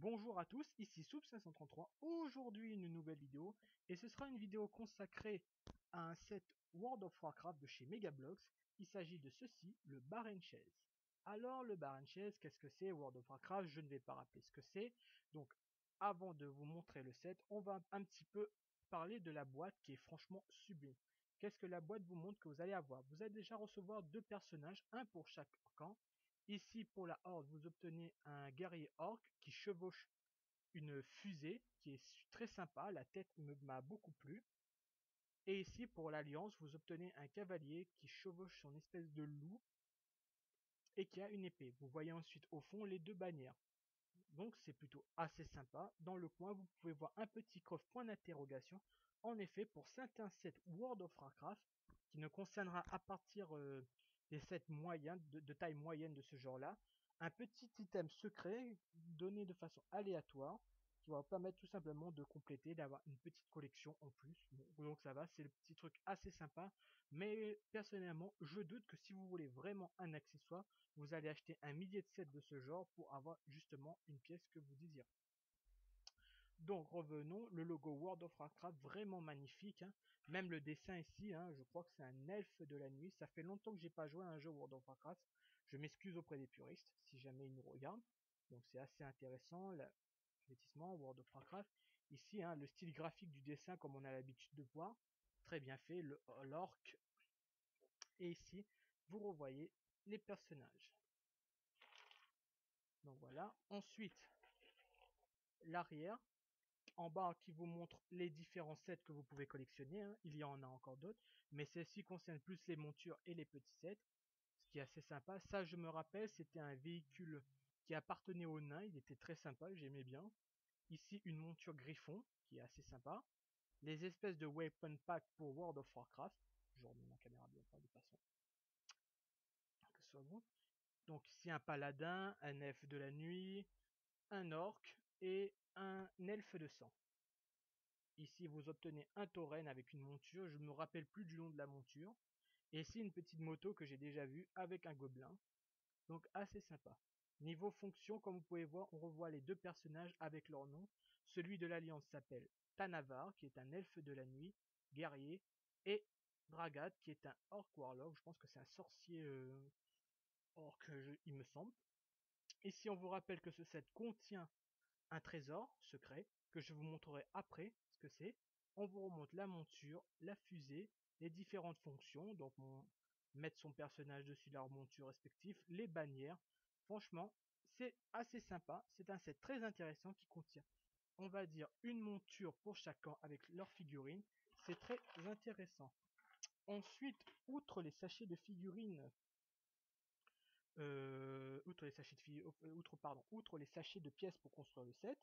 Bonjour à tous, ici Soup533. Aujourd'hui une nouvelle vidéo et ce sera une vidéo consacrée à un set World of Warcraft de chez Megablocks. Il s'agit de ceci, le Bar Chase. Alors le Bar Chase, qu'est-ce que c'est World of Warcraft? Je ne vais pas rappeler ce que c'est. Donc avant de vous montrer le set, on va un petit peu parler de la boîte qui est franchement sublime. Qu'est-ce que la boîte vous montre que vous allez avoir? Vous allez déjà recevoir deux personnages, un pour chaque camp. Ici, pour la Horde, vous obtenez un guerrier orc qui chevauche une fusée qui est très sympa. La tête m'a beaucoup plu. Et ici, pour l'Alliance, vous obtenez un cavalier qui chevauche son espèce de loup et qui a une épée. Vous voyez ensuite au fond les deux bannières. Donc c'est plutôt assez sympa. Dans le coin, vous pouvez voir un petit coffre point d'interrogation. En effet, pour certains sets World of Warcraft, qui ne concernera à partir des sets moyens, de taille moyenne de ce genre-là, un petit item secret donné de façon aléatoire, qui va vous permettre tout simplement de compléter, d'avoir une petite collection en plus. Bon, donc ça va, c'est le petit truc assez sympa. Mais personnellement, je doute que si vous voulez vraiment un accessoire, vous allez acheter un millier de sets de ce genre pour avoir justement une pièce que vous désirez. Donc revenons, le logo World of Warcraft vraiment magnifique, hein. Même le dessin ici, hein, je crois que c'est un elfe de la nuit. Ça fait longtemps que j'ai pas joué à un jeu World of Warcraft. Je m'excuse auprès des puristes si jamais ils nous regardent. Donc c'est assez intéressant, l'investissement World of Warcraft. Ici, hein, le style graphique du dessin comme on a l'habitude de voir, très bien fait, l'orc. Et ici, vous revoyez les personnages. Donc voilà. Ensuite, l'arrière, en bas qui vous montre les différents sets que vous pouvez collectionner, hein. Il y en a encore d'autres, mais celle-ci concerne plus les montures et les petits sets, ce qui est assez sympa. Ça, je me rappelle, c'était un véhicule qui appartenait aux nains, il était très sympa, j'aimais bien. Ici, une monture Griffon, qui est assez sympa. Les espèces de weapon pack pour World of Warcraft. Je remets ma caméra bien de façon que ce soit bon. Donc ici, un paladin, un elfe de la nuit, un orc et un elfe de sang. Ici, vous obtenez un tauren avec une monture. Je ne me rappelle plus du nom de la monture. Et ici, une petite moto que j'ai déjà vue avec un gobelin. Donc, assez sympa. Niveau fonction, comme vous pouvez voir, on revoit les deux personnages avec leur nom. Celui de l'Alliance s'appelle Tanavar, qui est un elfe de la nuit, guerrier, et Dragat, qui est un orc warlock. Je pense que c'est un sorcier orc, il me semble. Ici, on vous rappelle que ce set contient un trésor secret que je vous montrerai après ce que c'est. On vous remonte la monture, la fusée, les différentes fonctions, donc mettre son personnage dessus leur monture respective, les bannières. Franchement, c'est assez sympa. C'est un set très intéressant qui contient, on va dire, une monture pour chacun avec leur figurine. C'est très intéressant. Ensuite, outre les sachets de figurines, outre les sachets de pièces pour construire le set,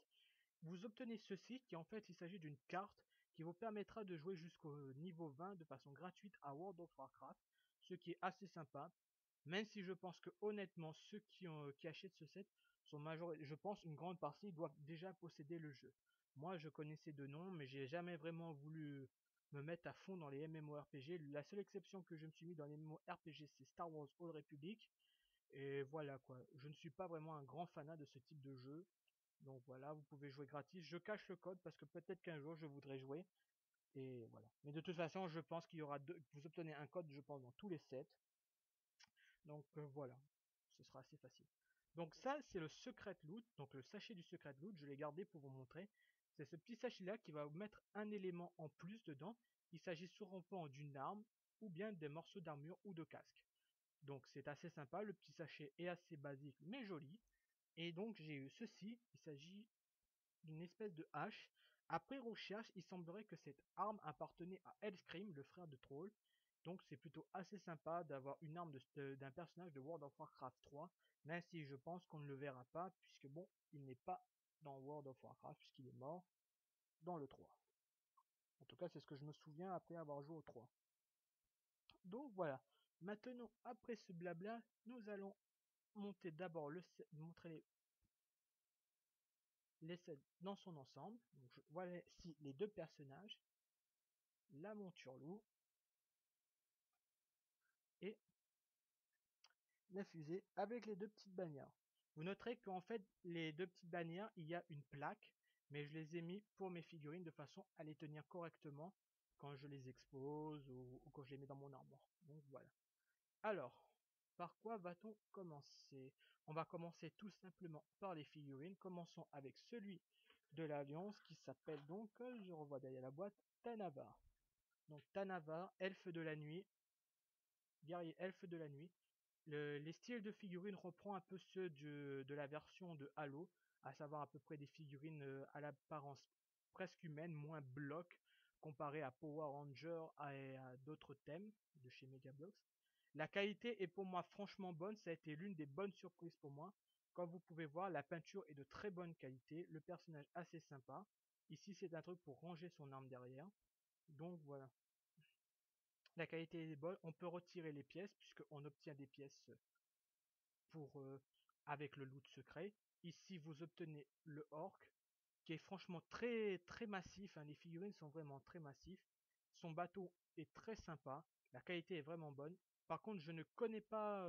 vous obtenez ceci qui en fait il s'agit d'une carte qui vous permettra de jouer jusqu'au niveau 20 de façon gratuite à World of Warcraft, ce qui est assez sympa, même si je pense que honnêtement ceux qui achètent ce set sont je pense une grande partie doivent déjà posséder le jeu. Moi je connaissais de nom mais j'ai jamais vraiment voulu me mettre à fond dans les MMORPG. La seule exception que je me suis mis dans les MMORPG c'est Star Wars Old Republic et voilà quoi. Je ne suis pas vraiment un grand fanat de ce type de jeu. Donc voilà, vous pouvez jouer gratis. Je cache le code parce que peut-être qu'un jour je voudrais jouer. Et voilà. Mais de toute façon, je pense qu'il y aura vous obtenez un code, je pense, dans tous les sets. Donc voilà. Ce sera assez facile. Donc ça, c'est le secret loot. Donc le sachet du secret loot, je l'ai gardé pour vous montrer. C'est ce petit sachet là qui va vous mettre un élément en plus dedans. Il s'agit souvent d'une arme ou bien des morceaux d'armure ou de casque. Donc c'est assez sympa. Le petit sachet est assez basique mais joli. Et donc j'ai eu ceci. Il s'agit d'une espèce de hache. Après recherche, il semblerait que cette arme appartenait à Hellscream, le frère de Troll. Donc c'est plutôt assez sympa d'avoir une arme d'un personnage de World of Warcraft 3, même si je pense qu'on ne le verra pas, puisque bon, il n'est pas dans World of Warcraft, puisqu'il est mort dans le 3. En tout cas, c'est ce que je me souviens après avoir joué au 3. Donc voilà. Maintenant, après ce blabla, nous allons monter d'abord montrer les sets dans son ensemble. Donc voilà ici les deux personnages, la monture loup et la fusée avec les deux petites bannières. Vous noterez qu'en fait, les deux petites bannières, il y a une plaque, mais je les ai mis pour mes figurines de façon à les tenir correctement quand je les expose ou quand je les mets dans mon armoire. Donc voilà. Alors, par quoi va-t-on commencer? On va commencer tout simplement par les figurines. Commençons avec celui de l'Alliance qui s'appelle donc, je revois derrière la boîte, Tanavar. Donc Tanavar, elfe de la nuit, guerrier elfe de la nuit. Les styles de figurines reprend un peu ceux de la version de Halo, à savoir à peu près des figurines à l'apparence presque humaine, moins bloc, comparé à Power Ranger et à d'autres thèmes de chez Megablox. La qualité est pour moi franchement bonne, ça a été l'une des bonnes surprises pour moi. Comme vous pouvez voir, la peinture est de très bonne qualité, le personnage assez sympa. Ici, c'est un truc pour ranger son arme derrière. Donc voilà. La qualité est bonne, on peut retirer les pièces puisqu'on obtient des pièces pour avec le loot secret. Ici, vous obtenez le orc qui est franchement très très massif, hein. Les figurines sont vraiment très massifs. Son bateau est très sympa, la qualité est vraiment bonne. Par contre, je ne connais pas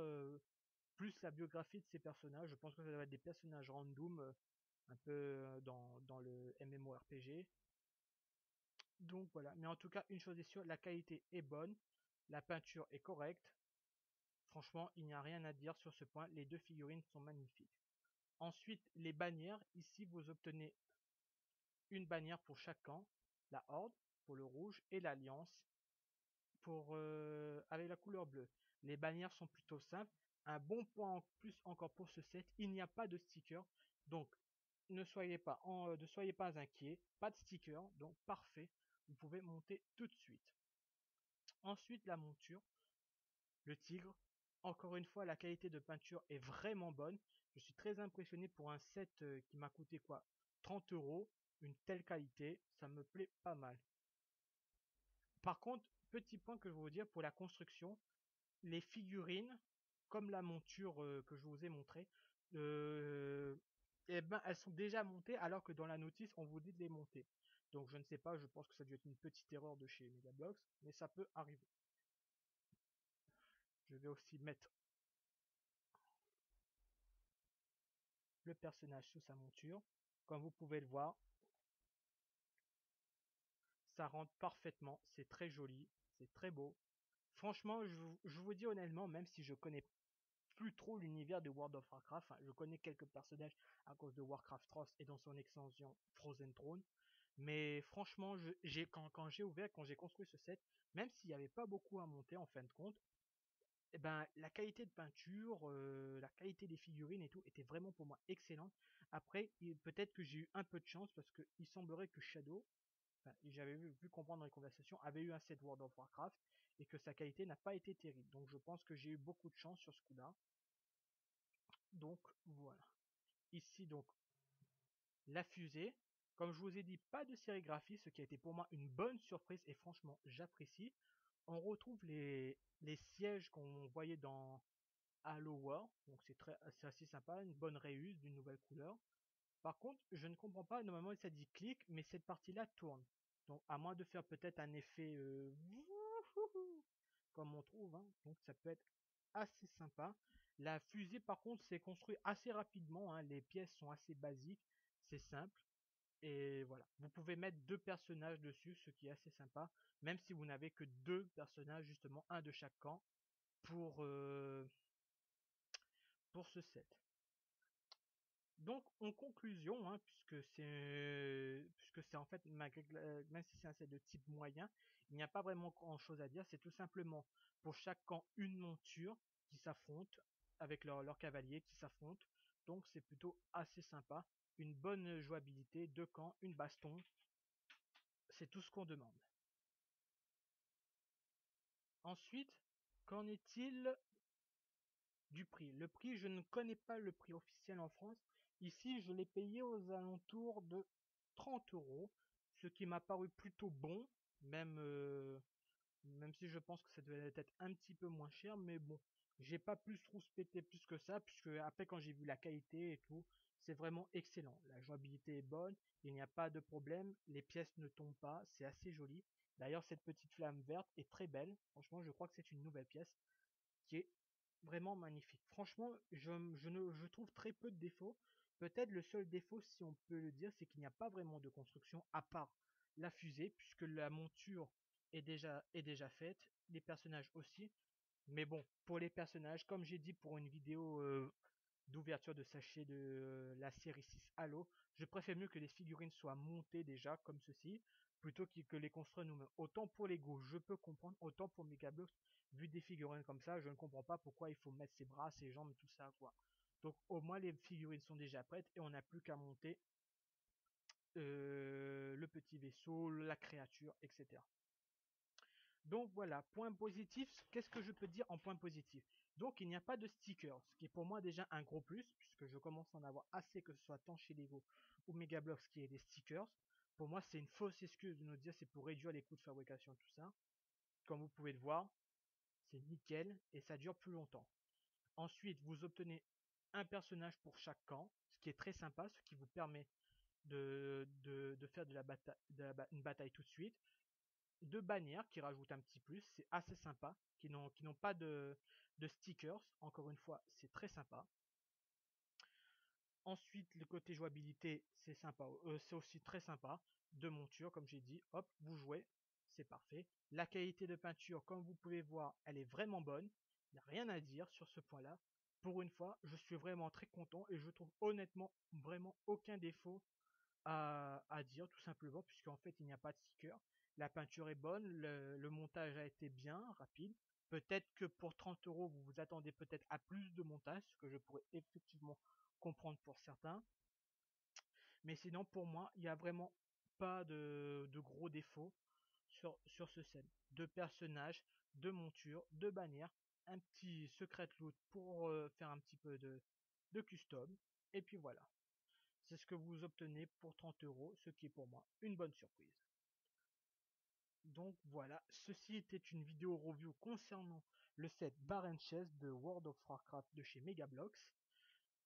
plus la biographie de ces personnages. Je pense que ça va être des personnages random, un peu dans le MMORPG. Donc voilà, mais en tout cas, une chose est sûre, la qualité est bonne, la peinture est correcte. Franchement, il n'y a rien à dire sur ce point, les deux figurines sont magnifiques. Ensuite, les bannières. Ici, vous obtenez une bannière pour chaque camp. La Horde pour le rouge et l'Alliance pour avec la couleur bleue. Les bannières sont plutôt simples. Un bon point en plus encore pour ce set, il n'y a pas de sticker. Donc, ne soyez pas inquiets. Pas de sticker, donc parfait. Vous pouvez monter tout de suite. Ensuite, la monture. Le tigre. Encore une fois, la qualité de peinture est vraiment bonne. Je suis très impressionné pour un set qui m'a coûté quoi 30 euros. Une telle qualité, ça me plaît pas mal. Par contre, petit point que je veux vous dire pour la construction, les figurines, comme la monture que je vous ai montré, eh ben, elles sont déjà montées alors que dans la notice, on vous dit de les monter. Donc je ne sais pas, je pense que ça doit être une petite erreur de chez Megablox, mais ça peut arriver. Je vais aussi mettre le personnage sous sa monture. Comme vous pouvez le voir, ça rentre parfaitement, c'est très joli, c'est très beau. Franchement, je vous dis honnêtement, même si je connais plus trop l'univers de World of Warcraft, enfin, je connais quelques personnages à cause de Warcraft 3 et dans son extension Frozen Throne, mais franchement, quand j'ai ouvert, quand j'ai construit ce set, même s'il n'y avait pas beaucoup à monter en fin de compte, eh ben, la qualité de peinture, la qualité des figurines et tout était vraiment pour moi excellente. Après, peut-être que j'ai eu un peu de chance parce qu'il semblerait que Shadow, enfin, j'avais vu comprendre dans les conversations, avait eu un set World of Warcraft et que sa qualité n'a pas été terrible. Donc je pense que j'ai eu beaucoup de chance sur ce coup-là. Donc voilà. Ici donc la fusée. Comme je vous ai dit, pas de sérigraphie, ce qui a été pour moi une bonne surprise et franchement j'apprécie. On retrouve les sièges qu'on voyait dans Halo War, donc c'est assez sympa, une bonne réuse d'une nouvelle couleur. Par contre, je ne comprends pas, normalement ça dit clic, mais cette partie-là tourne. Donc à moins de faire peut-être un effet comme on trouve, hein. Donc ça peut être assez sympa. La fusée par contre c'est construit assez rapidement, hein. Les pièces sont assez basiques, c'est simple. Et voilà, vous pouvez mettre deux personnages dessus, ce qui est assez sympa, même si vous n'avez que deux personnages, justement, un de chaque camp, pour ce set. Donc, en conclusion, hein, puisque c'est en fait, même si c'est un set de type moyen, il n'y a pas vraiment grand chose à dire, c'est tout simplement pour chaque camp une monture qui s'affronte, avec leur cavalier qui s'affronte, donc c'est plutôt assez sympa, une bonne jouabilité, deux camps, une baston, c'est tout ce qu'on demande. Ensuite, qu'en est-il du prix? Le prix, je ne connais pas le prix officiel en France. Ici, je l'ai payé aux alentours de 30 euros, ce qui m'a paru plutôt bon, même, même si je pense que ça devait être un petit peu moins cher, mais bon, j'ai pas plus rouspété plus que ça, puisque après quand j'ai vu la qualité et tout, c'est vraiment excellent. La jouabilité est bonne, il n'y a pas de problème, les pièces ne tombent pas, c'est assez joli. D'ailleurs, cette petite flamme verte est très belle. Franchement, je crois que c'est une nouvelle pièce qui est vraiment magnifique. Franchement, je trouve très peu de défauts. Peut-être le seul défaut, si on peut le dire, c'est qu'il n'y a pas vraiment de construction à part la fusée, puisque la monture est déjà faite, les personnages aussi. Mais bon, pour les personnages, comme j'ai dit pour une vidéo d'ouverture de sachet de la série 6 Halo, je préfère mieux que les figurines soient montées déjà comme ceci, plutôt que les construire nous-mêmes. Autant pour Lego, je peux comprendre, autant pour Megablox, vu des figurines comme ça, je ne comprends pas pourquoi il faut mettre ses bras, ses jambes, tout ça, quoi. Donc au moins les figurines sont déjà prêtes et on n'a plus qu'à monter le petit vaisseau, la créature, etc. Donc voilà, point positif, qu'est-ce que je peux dire en point positif? Donc il n'y a pas de stickers, ce qui est pour moi déjà un gros plus, puisque je commence à en avoir assez, que ce soit tant chez Lego ou Megablox qui ait des stickers. Pour moi c'est une fausse excuse de nous dire c'est pour réduire les coûts de fabrication, tout ça. Comme vous pouvez le voir, c'est nickel et ça dure plus longtemps. Ensuite, vous obtenez un personnage pour chaque camp, ce qui est très sympa, ce qui vous permet de faire une bataille tout de suite. Deux bannières qui rajoutent un petit plus, c'est assez sympa, qui n'ont pas de stickers, encore une fois, c'est très sympa. Ensuite, le côté jouabilité, c'est sympa, c'est aussi très sympa. De monture, comme j'ai dit, hop, vous jouez, c'est parfait. La qualité de peinture, comme vous pouvez voir, elle est vraiment bonne. Il n'y a rien à dire sur ce point-là. Pour une fois, je suis vraiment très content et je trouve honnêtement vraiment aucun défaut à dire tout simplement, puisqu'en fait il n'y a pas de sticker. La peinture est bonne, le montage a été bien, rapide. Peut-être que pour 30 euros, vous vous attendez peut-être à plus de montage, ce que je pourrais effectivement comprendre pour certains. Mais sinon, pour moi, il n'y a vraiment pas de gros défauts sur ce set. Deux personnages, deux montures, deux bannières, un petit secret loot pour faire un petit peu de custom. Et puis voilà. C'est ce que vous obtenez pour 30 euros, ce qui est pour moi une bonne surprise. Donc voilà, ceci était une vidéo review concernant le set Bar Chess de World of Warcraft de chez Megablox.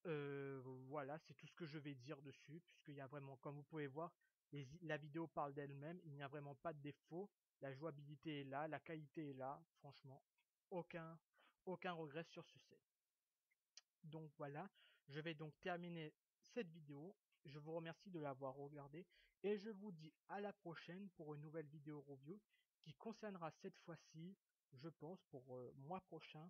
Voilà, c'est tout ce que je vais dire dessus, puisqu'il y a vraiment, comme vous pouvez voir, la vidéo parle d'elle-même, il n'y a vraiment pas de défaut, la jouabilité est là, la qualité est là, franchement, aucun, aucun regret sur ce set. Donc voilà, je vais donc terminer cette vidéo. Je vous remercie de l'avoir regardée et je vous dis à la prochaine pour une nouvelle vidéo review qui concernera cette fois-ci, je pense pour mois prochain,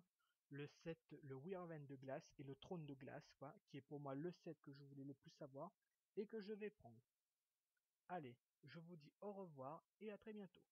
le set, le Wyrmven de glace et le trône de glace, quoi, qui est pour moi le set que je voulais le plus savoir et que je vais prendre. Allez, je vous dis au revoir et à très bientôt.